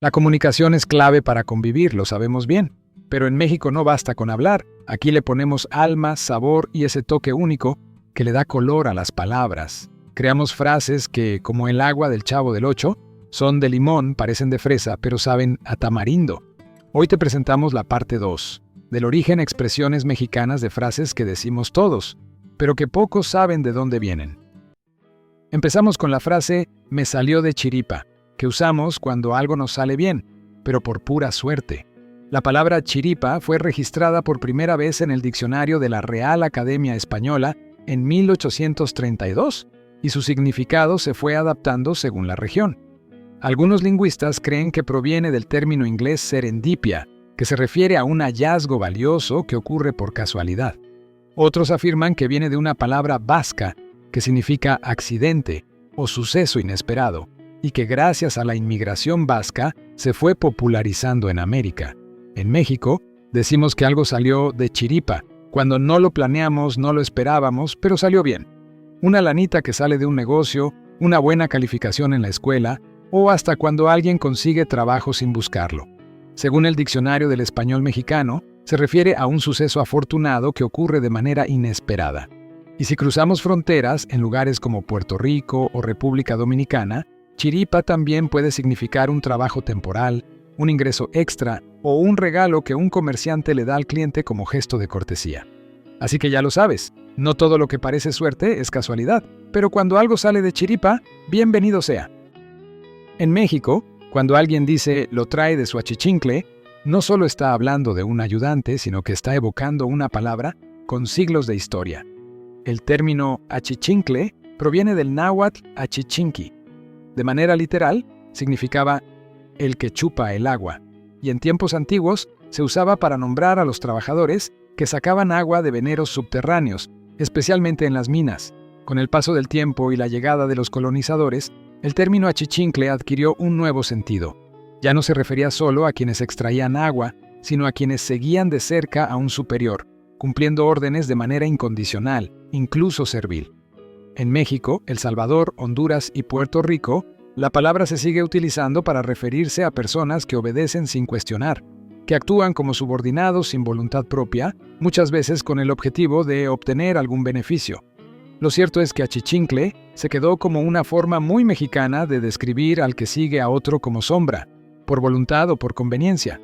La comunicación es clave para convivir, lo sabemos bien. Pero en México no basta con hablar, aquí le ponemos alma, sabor y ese toque único que le da color a las palabras. Creamos frases que, como el agua del Chavo del Ocho, son de limón, parecen de fresa, pero saben a tamarindo. Hoy te presentamos la parte 2, del origen expresiones mexicanas de frases que decimos todos, pero que pocos saben de dónde vienen. Empezamos con la frase "me salió de chiripa", que usamos cuando algo nos sale bien, pero por pura suerte. La palabra chiripa fue registrada por primera vez en el diccionario de la Real Academia Española en 1832, y su significado se fue adaptando según la región. Algunos lingüistas creen que proviene del término inglés serendipia, que se refiere a un hallazgo valioso que ocurre por casualidad. Otros afirman que viene de una palabra vasca, que significa accidente o suceso inesperado, y que gracias a la inmigración vasca se fue popularizando en América. En México, decimos que algo salió de chiripa, cuando no lo planeamos, no lo esperábamos, pero salió bien. Una lanita que sale de un negocio, una buena calificación en la escuela, o hasta cuando alguien consigue trabajo sin buscarlo. Según el Diccionario del Español Mexicano, se refiere a un suceso afortunado que ocurre de manera inesperada. Y si cruzamos fronteras en lugares como Puerto Rico o República Dominicana, chiripa también puede significar un trabajo temporal, un ingreso extra o un regalo que un comerciante le da al cliente como gesto de cortesía. Así que ya lo sabes, no todo lo que parece suerte es casualidad, pero cuando algo sale de chiripa, bienvenido sea. En México, cuando alguien dice "lo trae de su achichincle", no solo está hablando de un ayudante, sino que está evocando una palabra con siglos de historia. El término achichincle proviene del náhuatl achichinqui. De manera literal, significaba el que chupa el agua, y en tiempos antiguos se usaba para nombrar a los trabajadores que sacaban agua de veneros subterráneos, especialmente en las minas. Con el paso del tiempo y la llegada de los colonizadores, el término achichincle adquirió un nuevo sentido. Ya no se refería solo a quienes extraían agua, sino a quienes seguían de cerca a un superior, cumpliendo órdenes de manera incondicional, incluso servil. En México, El Salvador, Honduras y Puerto Rico, la palabra se sigue utilizando para referirse a personas que obedecen sin cuestionar, que actúan como subordinados sin voluntad propia, muchas veces con el objetivo de obtener algún beneficio. Lo cierto es que achichincle se quedó como una forma muy mexicana de describir al que sigue a otro como sombra, por voluntad o por conveniencia.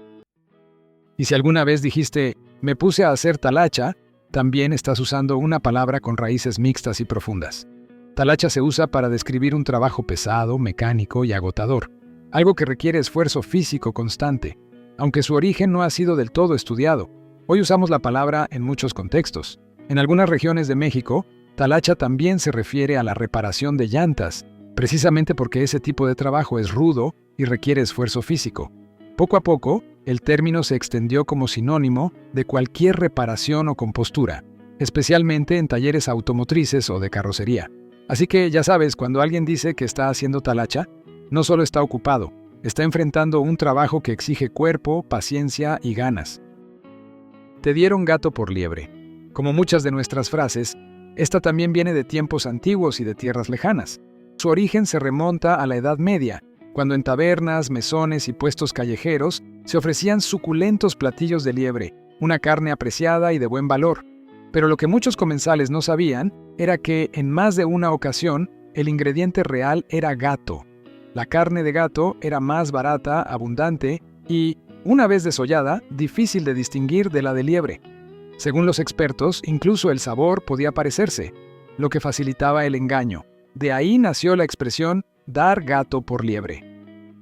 Y si alguna vez dijiste "me puse a hacer talacha", también estás usando una palabra con raíces mixtas y profundas. Talacha se usa para describir un trabajo pesado, mecánico y agotador, algo que requiere esfuerzo físico constante, aunque su origen no ha sido del todo estudiado. Hoy usamos la palabra en muchos contextos. En algunas regiones de México, talacha también se refiere a la reparación de llantas, precisamente porque ese tipo de trabajo es rudo y requiere esfuerzo físico. Poco a poco, el término se extendió como sinónimo de cualquier reparación o compostura, especialmente en talleres automotrices o de carrocería. Así que ya sabes, cuando alguien dice que está haciendo talacha, no solo está ocupado, está enfrentando un trabajo que exige cuerpo, paciencia y ganas. Te dieron gato por liebre. Como muchas de nuestras frases, esta también viene de tiempos antiguos y de tierras lejanas. Su origen se remonta a la Edad Media, cuando en tabernas, mesones y puestos callejeros se ofrecían suculentos platillos de liebre, una carne apreciada y de buen valor. Pero lo que muchos comensales no sabían era que, en más de una ocasión, el ingrediente real era gato. La carne de gato era más barata, abundante y, una vez desollada, difícil de distinguir de la de liebre. Según los expertos, incluso el sabor podía parecerse, lo que facilitaba el engaño. De ahí nació la expresión "dar gato por liebre".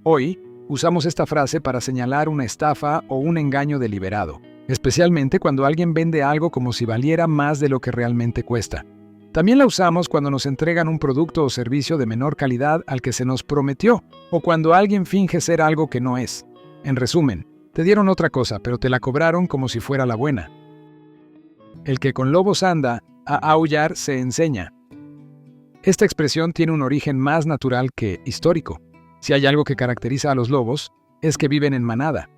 Hoy, usamos esta frase para señalar una estafa o un engaño deliberado, especialmente cuando alguien vende algo como si valiera más de lo que realmente cuesta. También la usamos cuando nos entregan un producto o servicio de menor calidad al que se nos prometió, o cuando alguien finge ser algo que no es. En resumen, te dieron otra cosa, pero te la cobraron como si fuera la buena. El que con lobos anda, a aullar se enseña. Esta expresión tiene un origen más natural que histórico. Si hay algo que caracteriza a los lobos, es que viven en manada.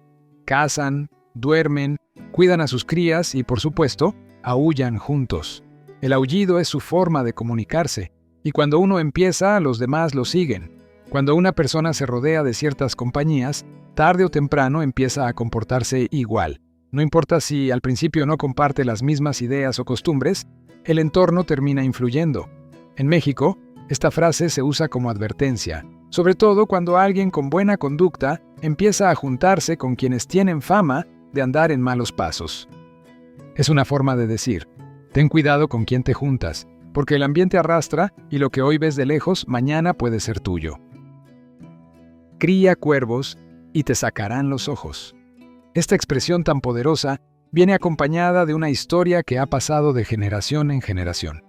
Cazan, duermen, cuidan a sus crías y, por supuesto, aúllan juntos. El aullido es su forma de comunicarse, y cuando uno empieza, los demás lo siguen. Cuando una persona se rodea de ciertas compañías, tarde o temprano empieza a comportarse igual. No importa si al principio no comparte las mismas ideas o costumbres, el entorno termina influyendo. En México, esta frase se usa como advertencia, sobre todo cuando alguien con buena conducta empieza a juntarse con quienes tienen fama de andar en malos pasos. Es una forma de decir, ten cuidado con quién te juntas, porque el ambiente arrastra y lo que hoy ves de lejos mañana puede ser tuyo. Cría cuervos y te sacarán los ojos. Esta expresión tan poderosa viene acompañada de una historia que ha pasado de generación en generación.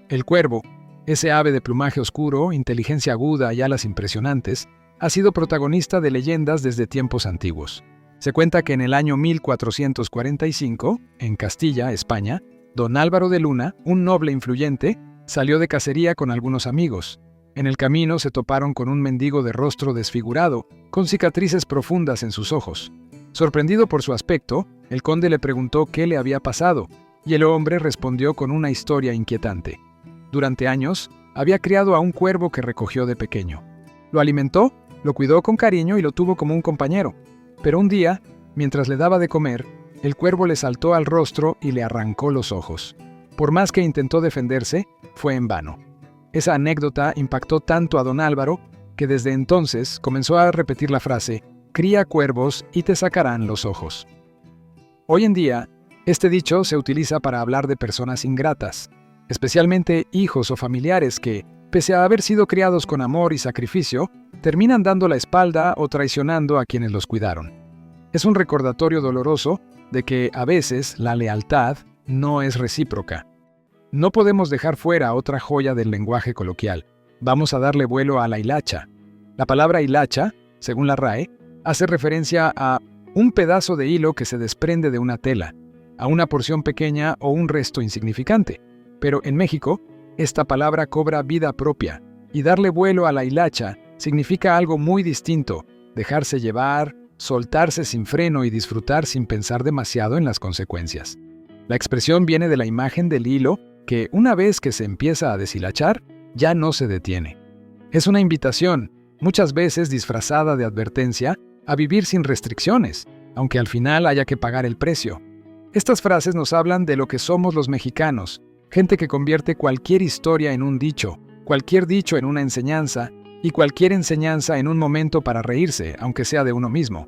El cuervo, ese ave de plumaje oscuro, inteligencia aguda y alas impresionantes, ha sido protagonista de leyendas desde tiempos antiguos. Se cuenta que en el año 1445, en Castilla, España, don Álvaro de Luna, un noble influyente, salió de cacería con algunos amigos. En el camino se toparon con un mendigo de rostro desfigurado, con cicatrices profundas en sus ojos. Sorprendido por su aspecto, el conde le preguntó qué le había pasado, y el hombre respondió con una historia inquietante. Durante años, había criado a un cuervo que recogió de pequeño. Lo alimentó, lo cuidó con cariño y lo tuvo como un compañero. Pero un día, mientras le daba de comer, el cuervo le saltó al rostro y le arrancó los ojos. Por más que intentó defenderse, fue en vano. Esa anécdota impactó tanto a don Álvaro que desde entonces comenzó a repetir la frase, cría cuervos y te sacarán los ojos. Hoy en día, este dicho se utiliza para hablar de personas ingratas, especialmente hijos o familiares que, pese a haber sido criados con amor y sacrificio, terminan dando la espalda o traicionando a quienes los cuidaron. Es un recordatorio doloroso de que a veces la lealtad no es recíproca. No podemos dejar fuera otra joya del lenguaje coloquial. Vamos a darle vuelo a la hilacha. La palabra hilacha, según la RAE, hace referencia a un pedazo de hilo que se desprende de una tela, a una porción pequeña o un resto insignificante. Pero en México, esta palabra cobra vida propia, y darle vuelo a la hilacha significa algo muy distinto, dejarse llevar, soltarse sin freno y disfrutar sin pensar demasiado en las consecuencias. La expresión viene de la imagen del hilo que, una vez que se empieza a deshilachar, ya no se detiene. Es una invitación, muchas veces disfrazada de advertencia, a vivir sin restricciones, aunque al final haya que pagar el precio. Estas frases nos hablan de lo que somos los mexicanos, gente que convierte cualquier historia en un dicho, cualquier dicho en una enseñanza, y cualquier enseñanza en un momento para reírse, aunque sea de uno mismo.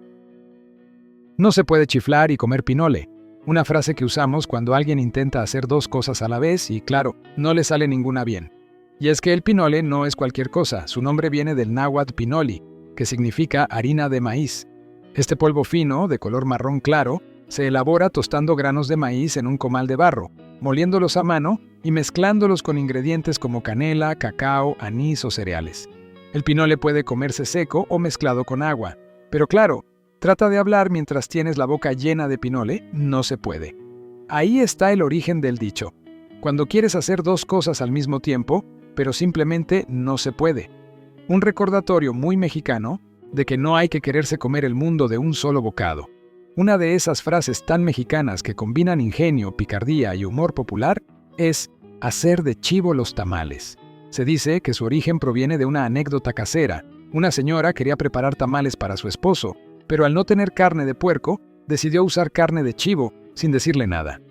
No se puede chiflar y comer pinole, una frase que usamos cuando alguien intenta hacer dos cosas a la vez y, claro, no le sale ninguna bien. Y es que el pinole no es cualquier cosa, su nombre viene del náhuatl pinoli, que significa harina de maíz. Este polvo fino, de color marrón claro, se elabora tostando granos de maíz en un comal de barro, moliéndolos a mano y mezclándolos con ingredientes como canela, cacao, anís o cereales. El pinole puede comerse seco o mezclado con agua, pero claro, trata de hablar mientras tienes la boca llena de pinole, no se puede. Ahí está el origen del dicho. Cuando quieres hacer dos cosas al mismo tiempo, pero simplemente no se puede. Un recordatorio muy mexicano de que no hay que quererse comer el mundo de un solo bocado. Una de esas frases tan mexicanas que combinan ingenio, picardía y humor popular es hacer de chivo los tamales. Se dice que su origen proviene de una anécdota casera. Una señora quería preparar tamales para su esposo, pero al no tener carne de puerco, decidió usar carne de chivo, sin decirle nada.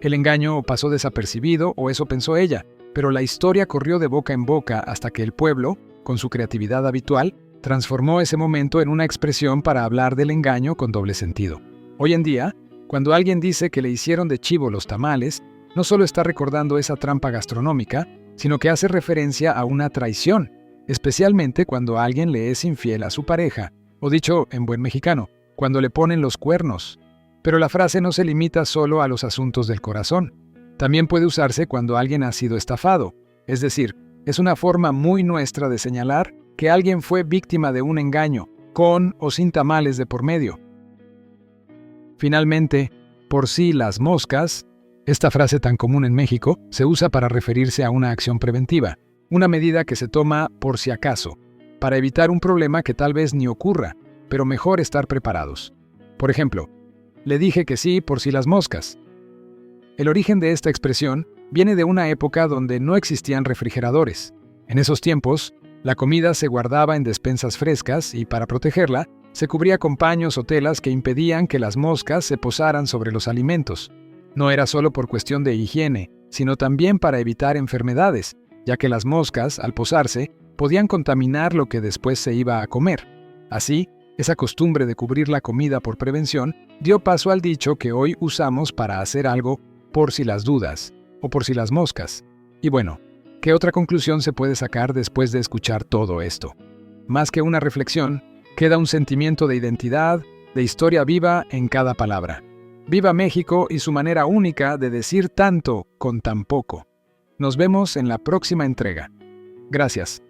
El engaño pasó desapercibido, o eso pensó ella, pero la historia corrió de boca en boca hasta que el pueblo, con su creatividad habitual, transformó ese momento en una expresión para hablar del engaño con doble sentido. Hoy en día, cuando alguien dice que le hicieron de chivo los tamales, no solo está recordando esa trampa gastronómica, sino que hace referencia a una traición, especialmente cuando alguien le es infiel a su pareja, o dicho en buen mexicano, cuando le ponen los cuernos. Pero la frase no se limita solo a los asuntos del corazón. También puede usarse cuando alguien ha sido estafado, es decir, es una forma muy nuestra de señalar que alguien fue víctima de un engaño, con o sin tamales de por medio. Finalmente, por si las moscas, esta frase tan común en México se usa para referirse a una acción preventiva, una medida que se toma por si acaso, para evitar un problema que tal vez ni ocurra, pero mejor estar preparados. Por ejemplo, le dije que sí por si las moscas. El origen de esta expresión viene de una época donde no existían refrigeradores. En esos tiempos, la comida se guardaba en despensas frescas y para protegerla, Se cubría con paños o telas que impedían que las moscas se posaran sobre los alimentos. No era solo por cuestión de higiene, sino también para evitar enfermedades, ya que las moscas, al posarse, podían contaminar lo que después se iba a comer. Así, esa costumbre de cubrir la comida por prevención dio paso al dicho que hoy usamos para hacer algo por si las dudas, o por si las moscas. Y bueno, ¿qué otra conclusión se puede sacar después de escuchar todo esto? Más que una reflexión, queda un sentimiento de identidad, de historia viva en cada palabra. ¡Viva México y su manera única de decir tanto con tan poco! Nos vemos en la próxima entrega. Gracias.